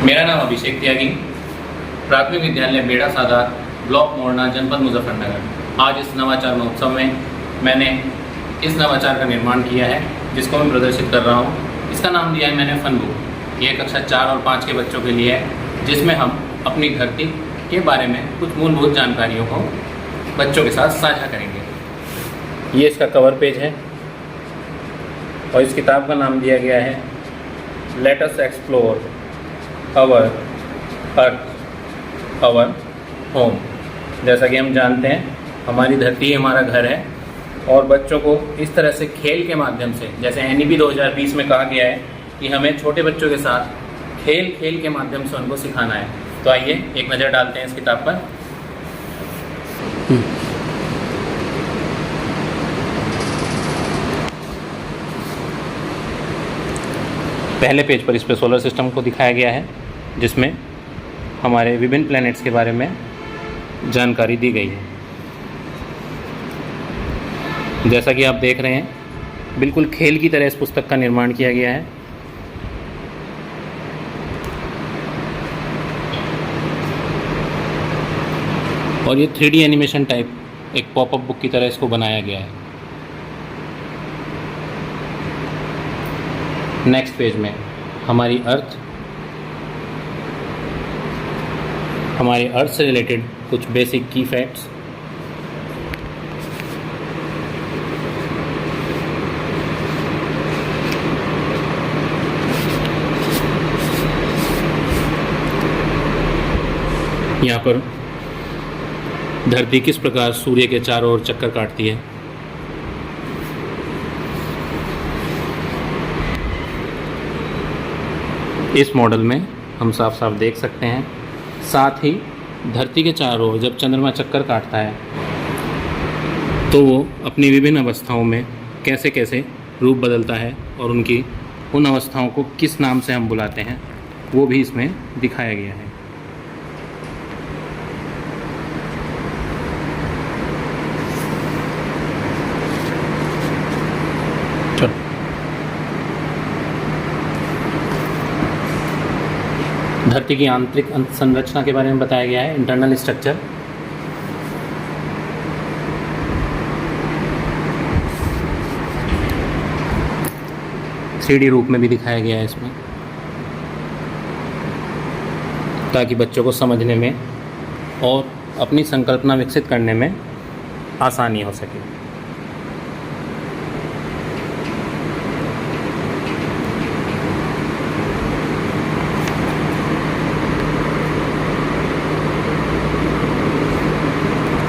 मेरा नाम अभिषेक त्यागी, प्राथमिक विद्यालय बेड़ा सादात, ब्लॉक मोरना, जनपद मुजफ्फरनगर। आज इस नवाचार महोत्सव में मैंने इस नवाचार का निर्माण किया है जिसको मैं प्रदर्शित कर रहा हूँ। इसका नाम दिया है मैंने फन बुक। ये कक्षा 4 और 5 के बच्चों के लिए है, जिसमें हम अपनी धरती के बारे में कुछ मूलभूत जानकारियों को बच्चों के साथ साझा करेंगे। ये इसका कवर पेज है और इस किताब का नाम दिया गया है let us explore our earth our home. जैसा कि हम जानते हैं हमारी धरती हमारा घर है और बच्चों को इस तरह से खेल के माध्यम से, जैसे NEP 2020 में कहा गया है कि हमें छोटे बच्चों के साथ खेल के माध्यम से उनको सिखाना है। तो आइए एक नज़र डालते हैं इस किताब पर। पहले पेज पर इस पर सोलर सिस्टम को दिखाया गया है, जिसमें हमारे विभिन्न प्लैनेट्स के बारे में जानकारी दी गई है। जैसा कि आप देख रहे हैं, बिल्कुल खेल की तरह इस पुस्तक का निर्माण किया गया है। और ये 3D एनिमेशन टाइप एक पॉपअप बुक की तरह इसको बनाया गया है। नेक्स्ट पेज में हमारी अर्थ से रिलेटेड कुछ बेसिक की फैक्ट्स, यहाँ पर धरती किस प्रकार सूर्य के चारों ओर चक्कर काटती है। इस मॉडल में हम साफ साफ देख सकते हैं। साथ ही धरती के चारों ओर जब चंद्रमा चक्कर काटता है तो वो अपनी विभिन्न अवस्थाओं में कैसे कैसे रूप बदलता है और उन अवस्थाओं को किस नाम से हम बुलाते हैं वो भी इसमें दिखाया गया है। धरती की आंतरिक संरचना के बारे में बताया गया है, इंटरनल स्ट्रक्चर। थ्री डी रूप में भी दिखाया गया है इसमें, ताकि बच्चों को समझने में और अपनी संकल्पना विकसित करने में आसानी हो सके।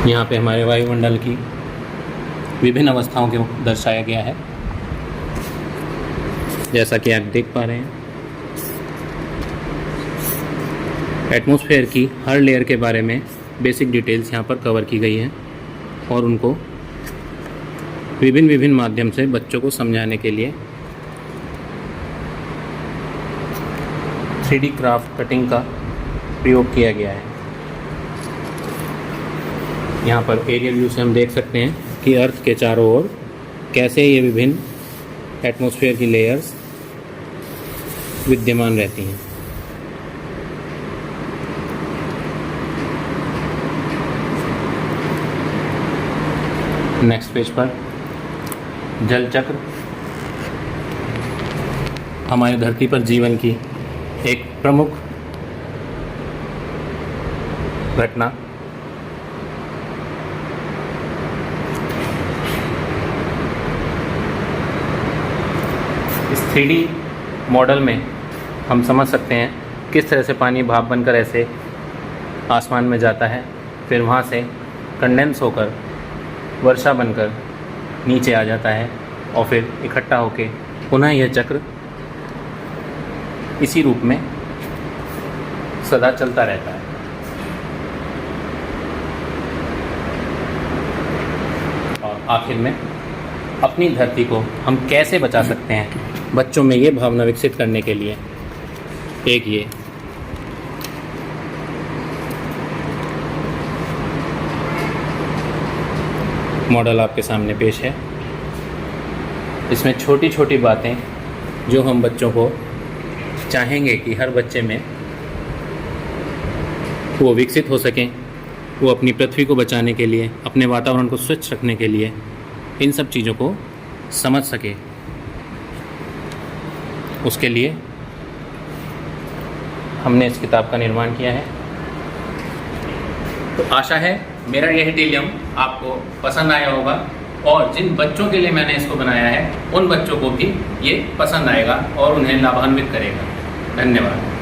यहाँ पे हमारे वायुमंडल की विभिन्न अवस्थाओं को दर्शाया गया है, जैसा कि आप देख पा रहे हैं। एटमॉस्फेयर की हर लेयर के बारे में बेसिक डिटेल्स यहाँ पर कवर की गई हैं और उनको विभिन्न माध्यम से बच्चों को समझाने के लिए 3D क्राफ्ट कटिंग का प्रयोग किया गया है। यहाँ पर एरियल व्यू से हम देख सकते हैं कि अर्थ के चारों ओर कैसे ये विभिन्न एटमॉस्फेयर की लेयर्स विद्यमान रहती हैं। नेक्स्ट पेज पर जल चक्र हमारी धरती पर जीवन की एक प्रमुख घटना। इस 3D मॉडल में हम समझ सकते हैं किस तरह से पानी भाप बनकर ऐसे आसमान में जाता है, फिर वहाँ से कंडेंस होकर वर्षा बनकर नीचे आ जाता है और फिर इकट्ठा होके पुनः यह चक्र इसी रूप में सदा चलता रहता है। और आखिर में अपनी धरती को हम कैसे बचा सकते हैं, बच्चों में ये भावना विकसित करने के लिए एक ये मॉडल आपके सामने पेश है। इसमें छोटी छोटी बातें जो हम बच्चों को चाहेंगे कि हर बच्चे में वो विकसित हो सकें, वो अपनी पृथ्वी को बचाने के लिए, अपने वातावरण को स्वच्छ रखने के लिए इन सब चीज़ों को समझ सके। उसके लिए हमने इस किताब का निर्माण किया है। तो आशा है मेरा यह टेलियम आपको पसंद आया होगा और जिन बच्चों के लिए मैंने इसको बनाया है उन बच्चों को भी ये पसंद आएगा और उन्हें लाभान्वित करेगा। धन्यवाद।